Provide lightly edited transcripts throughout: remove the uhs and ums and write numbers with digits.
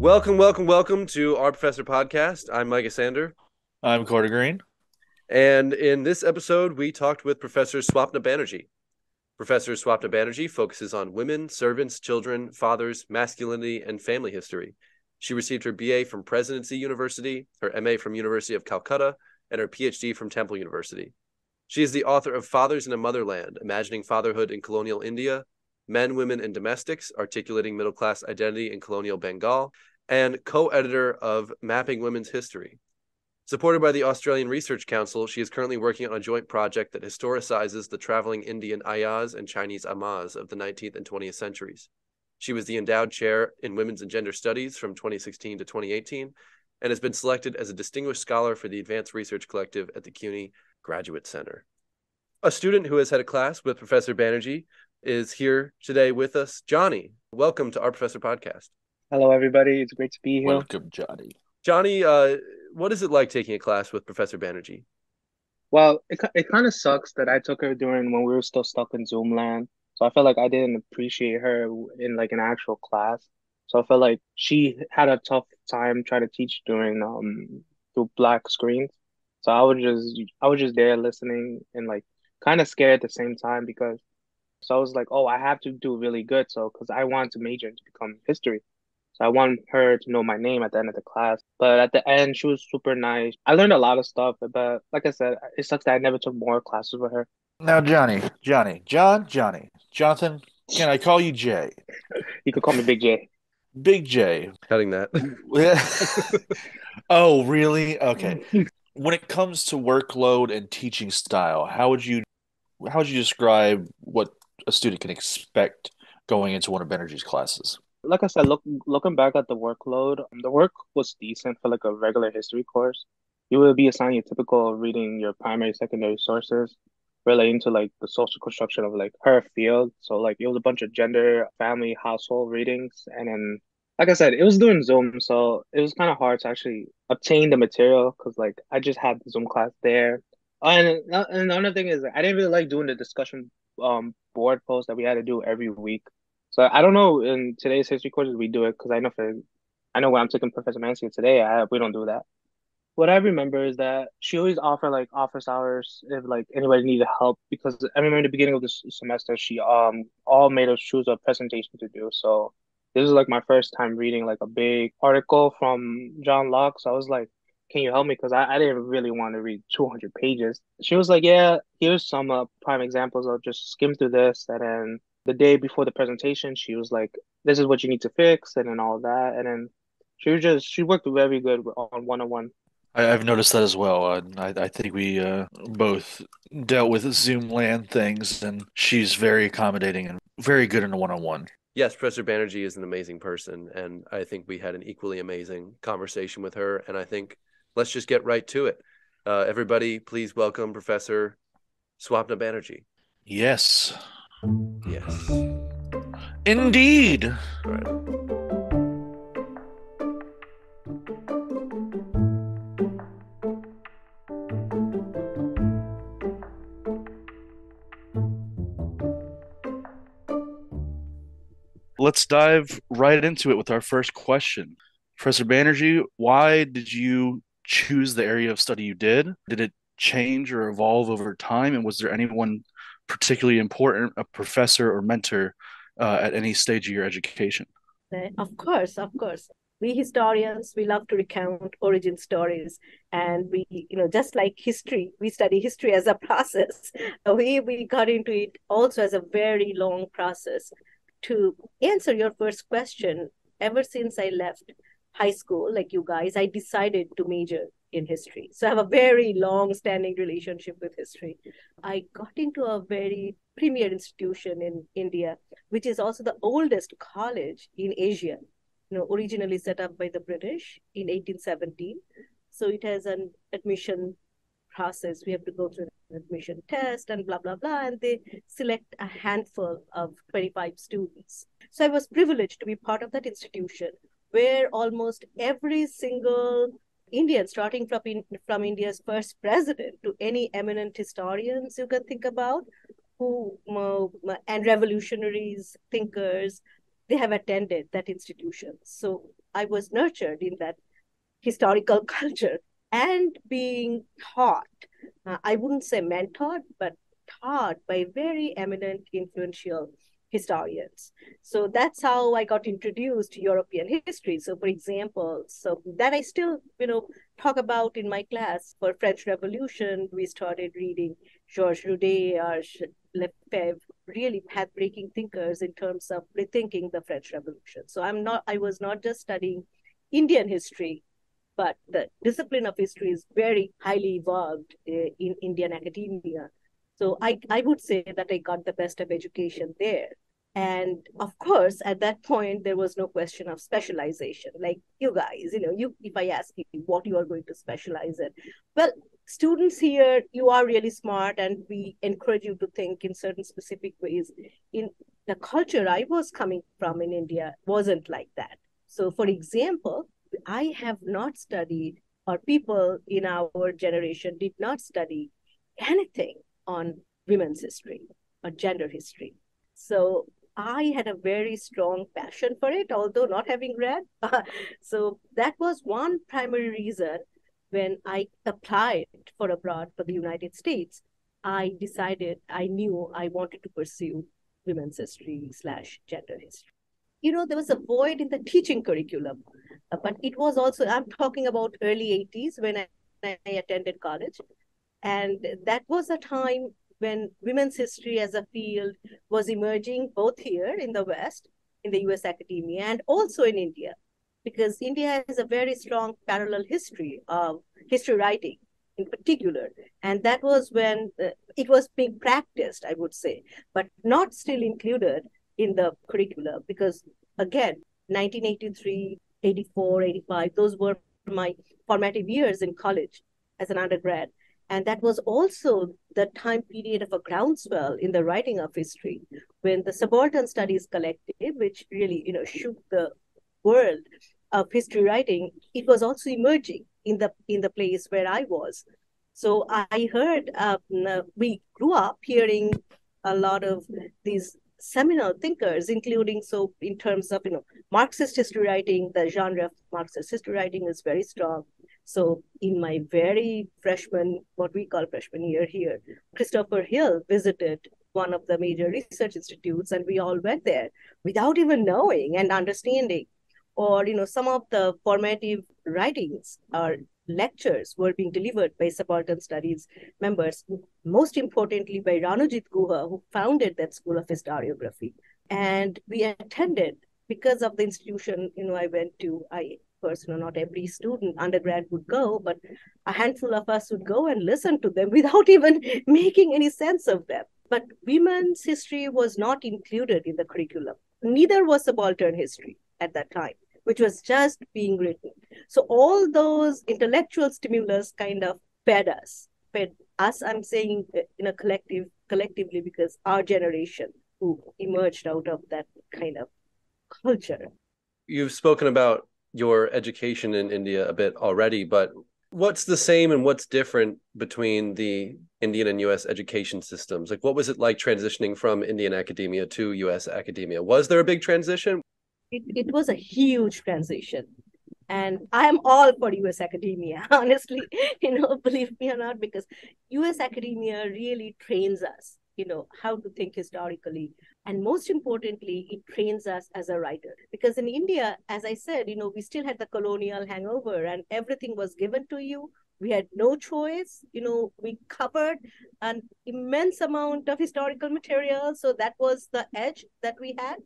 Welcome to our Professor podcast. I'm Micah Sander. I'm Carter Green. And in this episode, we talked with Professor Swapna Banerjee. Professor Swapna Banerjee focuses on women, servants, children, fathers, masculinity, and family history. She received her BA from Presidency University, her MA from University of Calcutta, and her PhD from Temple University. She is the author of Fathers in a Motherland, Imagining Fatherhood in Colonial India, Men, Women, and Domestics, Articulating Middle-Class Identity in Colonial Bengal, and co-editor of Mapping Women's History. Supported by the Australian Research Council, she is currently working on a joint project that historicizes the traveling Indian ayahs and Chinese amahs of the 19th and 20th centuries. She was the Endowed Chair in Women's and Gender Studies from 2016 to 2018 and has been selected as a distinguished scholar for the Advanced Research Collective at the CUNY Graduate Center. A student who has had a class with Professor Banerjee is here today with us. Johnny, welcome to our Professor podcast. Hello, everybody. It's great to be here. Welcome, Johnny. Johnny, what is it like taking a class with Professor Banerjee? Well, it kind of sucks that I took her during when we were still stuck in Zoom land. So I felt like I didn't appreciate her in like an actual class. So I felt like she had a tough time trying to teach during through black screens. So I was just there listening and like kind of scared at the same time because so I was like, oh, I have to do really good. So because I wanted to major to become history. So I want her to know my name at the end of the class. But at the end, she was super nice. I learned a lot of stuff, but like I said, it sucks that I never took more classes with her. Now, Johnny, Jonathan, can I call you Jay? You could call me Big J. Big J. Cutting that. Oh, really? Okay. When it comes to workload and teaching style, how would you describe what a student can expect going into one of Banerjee's classes? Like I said, looking back at the workload, the work was decent for like a regular history course. You would be assigned your typical reading your primary, secondary sources relating to like the social construction of like her field. So like it was a bunch of gender, family, household readings, and then like I said, it was doing Zoom, so it was kind of hard to actually obtain the material because like I just had the Zoom class there. And another thing is like, I didn't really like doing the discussion board post that we had to do every week. So I don't know in today's history courses we do it because I know when I'm taking Professor Mansi today, we don't do that. What I remember is that she always offer like office hours if like anybody needed help because I remember in the beginning of this semester she all made us choose a presentation to do. So this is like my first time reading like a big article from John Locke. So I was like, can you help me? Because I didn't really want to read 200 pages. She was like, yeah, here's some prime examples. I'll just skim through this. And then the day before the presentation, she was like, this is what you need to fix and then all that. And then she worked very good on one-on-one. I've noticed that as well. I think we both dealt with Zoom land things, and she's very accommodating and very good in a one-on-one. Yes, Professor Banerjee is an amazing person, and I think we had an equally amazing conversation with her, and I think let's just get right to it. Everybody, please welcome Professor Swapna Banerjee. Yes, Yes. indeed. All right. Let's dive right into it with our first question. Professor Banerjee, why did you choose the area of study you did? Did it change or evolve over time? And was there anyone particularly important, a professor or mentor, at any stage of your education? Of course, of course. We historians, we love to recount origin stories, and just like history, we study history as a process. We got into it also as a very long process. To answer your first question, ever since I left high school, like you guys, I decided to major in history. So I have a very long standing relationship with history. I got into a very premier institution in India, which is also the oldest college in Asia, originally set up by the British in 1817. So it has an admission process. We have to go through an admission test and blah, blah, blah. And they select a handful of 25 students. So I was privileged to be part of that institution where almost every single Indian, starting from India's first president to any eminent historians you can think about, who and revolutionaries, thinkers, they have attended that institution. So I was nurtured in that historical culture and being taught, I wouldn't say mentored, but taught by very eminent, influential historians. So that's how I got introduced to European history. So, for example, so that I still, talk about in my class. For French Revolution, we started reading Georges Roudet, Lefebvre, really path-breaking thinkers in terms of rethinking the French Revolution. So I was not just studying Indian history, but the discipline of history is very highly evolved in Indian academia. So I would say that I got the best of education there. And of course, at that point, there was no question of specialization. Like you guys, if I ask you what you are going to specialize in, well, students here, you are really smart, and we encourage you to think in certain specific ways. In the culture I was coming from in India, wasn't like that. So, for example, I have not studied, or people in our generation did not study anything on women's history or gender history. So I had a very strong passion for it, although not having read. So that was one primary reason when I applied for abroad for the United States. I decided I knew I wanted to pursue women's history / gender history. There was a void in the teaching curriculum, but it was also, I'm talking about early 80s when I attended college. And that was a time when women's history as a field was emerging both here in the West, in the US academia, and also in India, because India has a very strong parallel history of history writing in particular. And that was when it was being practiced, I would say, but not still included in the curricula, because again, 1983, 84, 85, those were my formative years in college as an undergrad. And that was also the time period of a groundswell in the writing of history, when the Subaltern Studies Collective, which really, shook the world of history writing, it was also emerging in the place where I was. So I heard, we grew up hearing a lot of these seminal thinkers, including, so in terms of, Marxist history writing, the genre of Marxist history writing is very strong. So in my very what we call freshman year here, Christopher Hill visited one of the major research institutes, and we all went there without even knowing and understanding. Or, some of the formative writings or lectures were being delivered by subaltern studies members, most importantly by Ranujit Guha, who founded that school of historiography. And we attended because of the institution, I went to, not every student, undergrad would go, but a handful of us would go and listen to them without even making any sense of them. But women's history was not included in the curriculum. Neither was subaltern history at that time, which was just being written. So all those intellectual stimulus kind of fed us, I'm saying in a collectively, because our generation who emerged out of that kind of culture. You've spoken about your education in India a bit already, but what's the same and what's different between the Indian and US education systems? Like, what was it like transitioning from Indian academia to US academia? Was there a big transition? It was a huge transition. And I am all for US academia, honestly, believe me or not, because US academia really trains us, how to think historically. And most importantly, it trains us as a writer. Because in India, as I said, we still had the colonial hangover and everything was given to you. We had no choice. We covered an immense amount of historical material. So that was the edge that we had,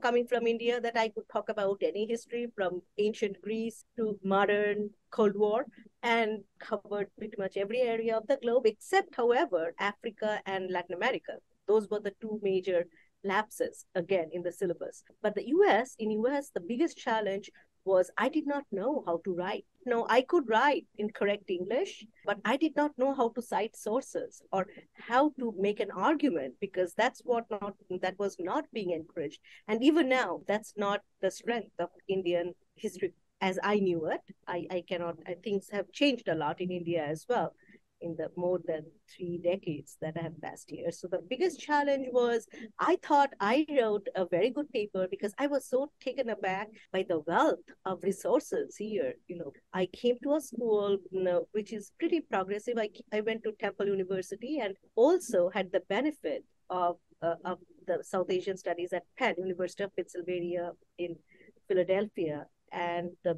coming from India, that I could talk about any history from ancient Greece to modern Cold War, and covered pretty much every area of the globe, except, however, Africa and Latin America. Those were the two major lapses, again, in the syllabus. But in US, the biggest challenge was I did not know how to write. No, I could write in correct English, but I did not know how to cite sources or how to make an argument, because that was not being encouraged. And even now, that's not the strength of Indian history as I knew it. Things have changed a lot in India as well. in the more than 3 decades that I have passed here. So the biggest challenge was I thought I wrote a very good paper because I was so taken aback by the wealth of resources here. I came to a school, which is pretty progressive. I went to Temple University and also had the benefit of the South Asian studies at Penn, University of Pennsylvania in Philadelphia. And the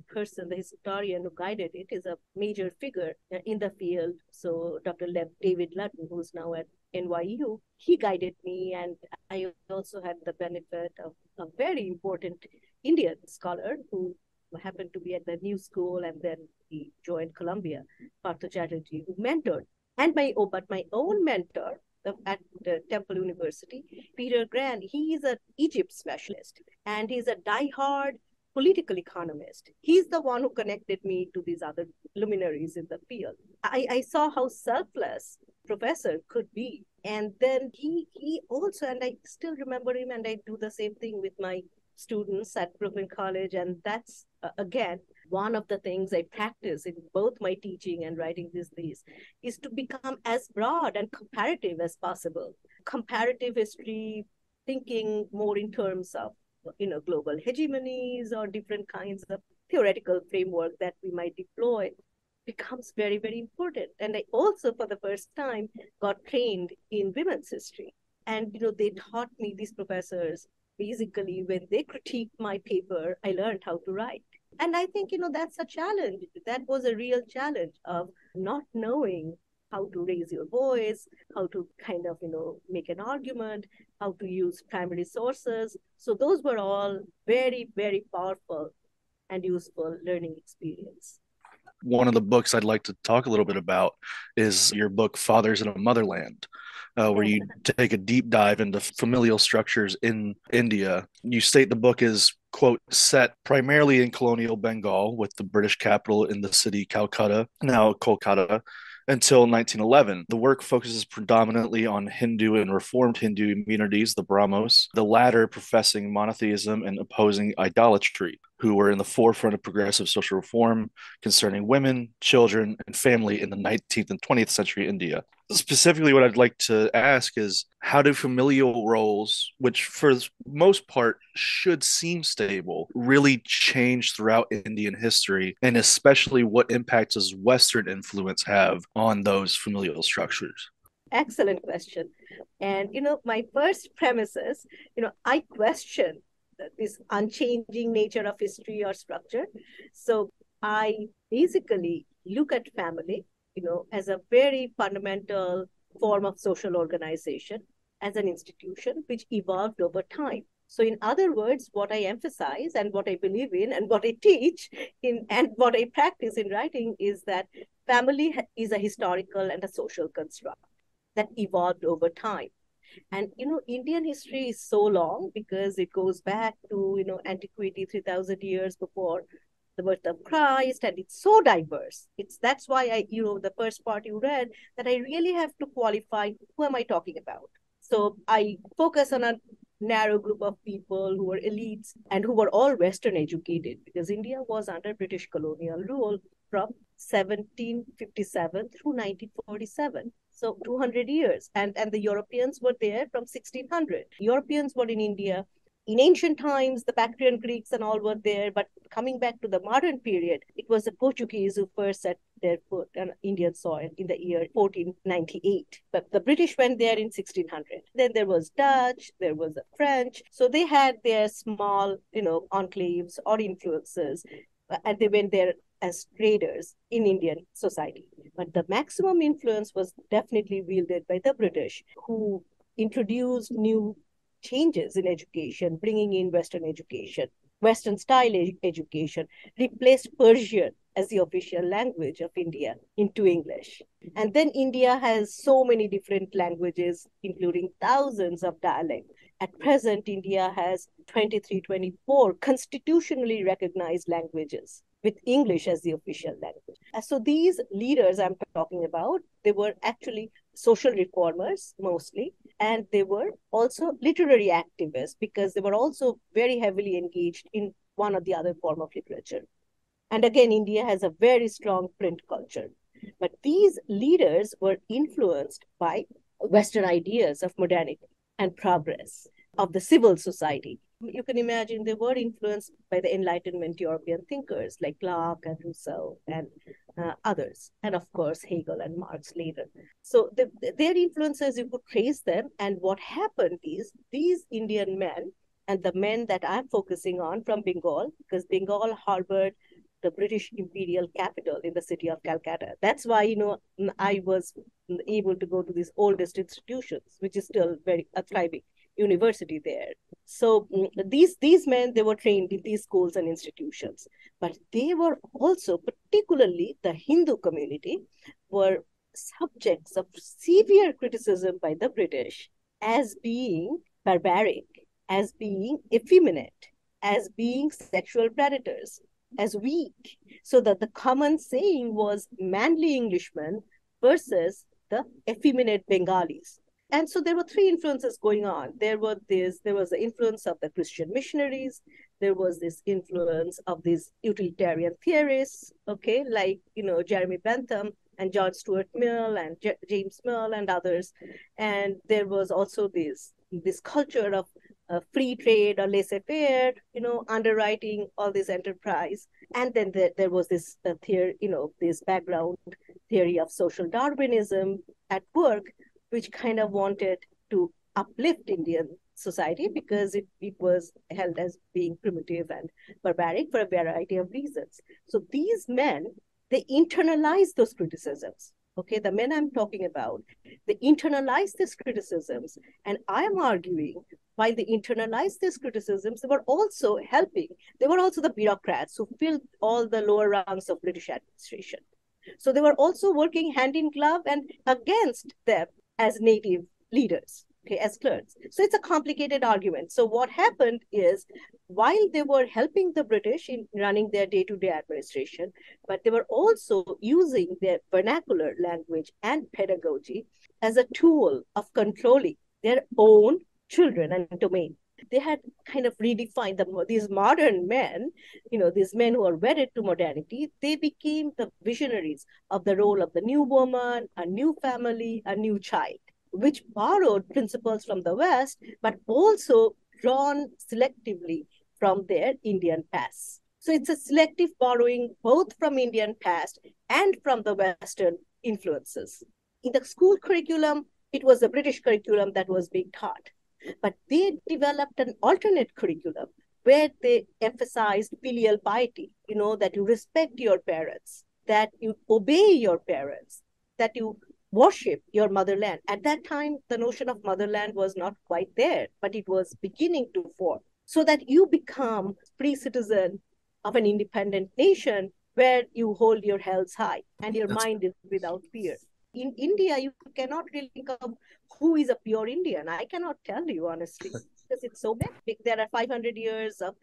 historian who guided it is a major figure in the field. So Dr. David Ludden, who's now at NYU, he guided me. And I also had the benefit of a very important Indian scholar who happened to be at the New School, and then he joined Columbia, Partha Chatterjee, who mentored. But my own mentor at Temple University, Peter Grant, he is an Egypt specialist, and he's a diehard political economist. He's the one who connected me to these other luminaries in the field. I saw how selfless professor could be. And then he also, and I still remember him, and I do the same thing with my students at Brooklyn College. And that's, again, one of the things I practice in both my teaching and writing these days, is to become as broad and comparative as possible. Comparative history, thinking more in terms of global hegemonies or different kinds of theoretical framework that we might deploy, becomes very, very important. And I also, for the first time, got trained in women's history. And, they taught me, these professors, basically, when they critiqued my paper, I learned how to write. And I think, that's a challenge. That was a real challenge of not knowing how to raise your voice, how to kind of, make an argument, how to use primary sources. So those were all very, very powerful and useful learning experience. One of the books I'd like to talk a little bit about is your book, Fathers in a Motherland, where you take a deep dive into familial structures in India. You state the book is, quote, set primarily in colonial Bengal, with the British capital in the city Calcutta, now Kolkata, until 1911. The work focuses predominantly on Hindu and Reformed Hindu communities, the Brahmos, the latter professing monotheism and opposing idolatry, who were in the forefront of progressive social reform concerning women, children, and family in the 19th and 20th century India. Specifically, what I'd like to ask is, how do familial roles, which for the most part should seem stable, really change throughout Indian history? And especially, what impact does Western influence have on those familial structures? Excellent question. And, my first premise is, I question this unchanging nature of history or structure. So I basically look at family, as a very fundamental form of social organization, as an institution which evolved over time. So in other words, what I emphasize and what I believe in and what I teach and what I practice in writing is that family is a historical and a social construct that evolved over time. And, Indian history is so long because it goes back to, antiquity, 3,000 years before the birth of Christ, and it's so diverse. That's why the first part you read, that I really have to qualify who am I talking about. So I focus on a narrow group of people who were elites and who were all Western educated, because India was under British colonial rule from 1757 through 1947. So 200 years. And the Europeans were there from 1600. Europeans were in India. In ancient times, the Bactrian Greeks and all were there, but coming back to the modern period, it was the Portuguese who first set their foot on Indian soil in the year 1498. But the British went there in 1600. Then there was Dutch, there was the French. So they had their small, enclaves or influences, and they went there as traders in Indian society. But the maximum influence was definitely wielded by the British, who introduced new changes in education, bringing in Western education, Western style education, replaced Persian as the official language of India into English. And then India has so many different languages, including thousands of dialects. At present, India has 23, 24 constitutionally recognized languages, with English as the official language. So these leaders I'm talking about, they were actually social reformers mostly, and they were also literary activists because they were also very heavily engaged in one or the other form of literature. And again, India has a very strong print culture. But these leaders were influenced by Western ideas of modernity and progress, of the civil society. You can imagine they were influenced by the Enlightenment European thinkers like Locke and Rousseau and others, and of course Hegel and Marx later. So their influences, you could trace them, and what happened is these Indian men, and the men that I'm focusing on from Bengal, because Bengal harbored the British imperial capital in the city of Calcutta. That's why, I was able to go to these oldest institutions, which is still very thriving university there. So these men, they were trained in these schools and institutions, but they were also, particularly the Hindu community, were subjects of severe criticism by the British as being barbaric, as being effeminate, as being sexual predators, as weak. So that the common saying was manly Englishmen versus the effeminate Bengalis. And so there were three influences going on. There was the influence of the Christian missionaries. There was this influence of these utilitarian theorists, okay, like, Jeremy Bentham and John Stuart Mill and James Mill and others. And there was also this culture of free trade or laissez-faire, underwriting all this enterprise. And then there was this theory, this background theory of social Darwinism at work, which kind of wanted to uplift Indian society because it was held as being primitive and barbaric for a variety of reasons. So these men, they internalized those criticisms. Okay, the men I'm talking about, they internalized these criticisms. And I am arguing, while they internalized these criticisms, they were also helping. They were also the bureaucrats who filled all the lower rungs of British administration. So they were also working hand in glove and against them as native leaders, okay, as clerks. So it's a complicated argument. So what happened is, while they were helping the British in running their day-to-day administration, but they were also using their vernacular language and pedagogy as a tool of controlling their own children and domain. They had kind of redefined these modern men, these men who are wedded to modernity. They became the visionaries of the role of the new woman, a new family, a new child, which borrowed principles from the West, but also drawn selectively from their Indian past. So it's a selective borrowing both from Indian past and from the Western influences. In the school curriculum, it was the British curriculum that was being taught. But they developed an alternate curriculum where they emphasized filial piety, that you respect your parents, that you obey your parents, that you worship your motherland. At that time, the notion of motherland was not quite there, but it was beginning to form. So that you become free citizen of an independent nation where you hold your heads high and your mind is without fear. In India, you cannot really think of who is a pure Indian. I cannot tell you, honestly, because it's so big. There are 500 years of,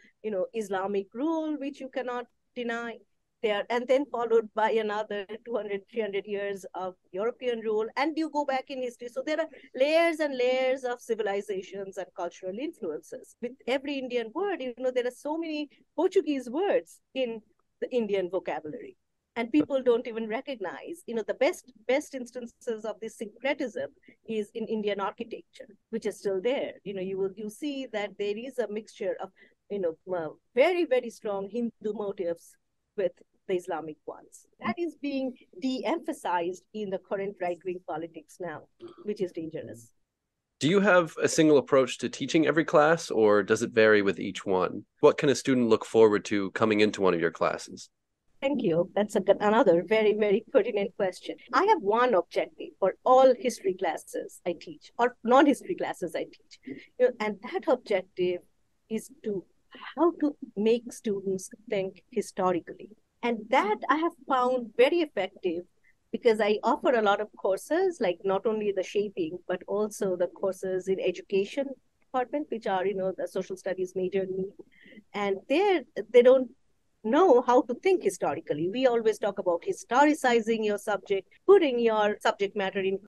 Islamic rule, which you cannot deny. And then followed by another 200, 300 years of European rule. And you go back in history. So there are layers and layers of civilizations and cultural influences. With every Indian word, there are so many Portuguese words in the Indian vocabulary. And people don't even recognize, the best instances of this syncretism is in Indian architecture, which is still there. You see that there is a mixture of, very, very strong Hindu motives with the Islamic ones. That is being de-emphasized in the current right-wing politics now, which is dangerous. Do you have a single approach to teaching every class, or does it vary with each one? What can a student look forward to coming into one of your classes? Thank you. That's another very, very pertinent question. I have one objective for all history classes I teach, or non-history classes I teach. And that objective is how to make students think historically. And that I have found very effective because I offer a lot of courses, like not only the shaping, but also the courses in education department, which are, the social studies major need. And they don't know how to think historically. We always talk about historicizing your subject, putting your subject matter in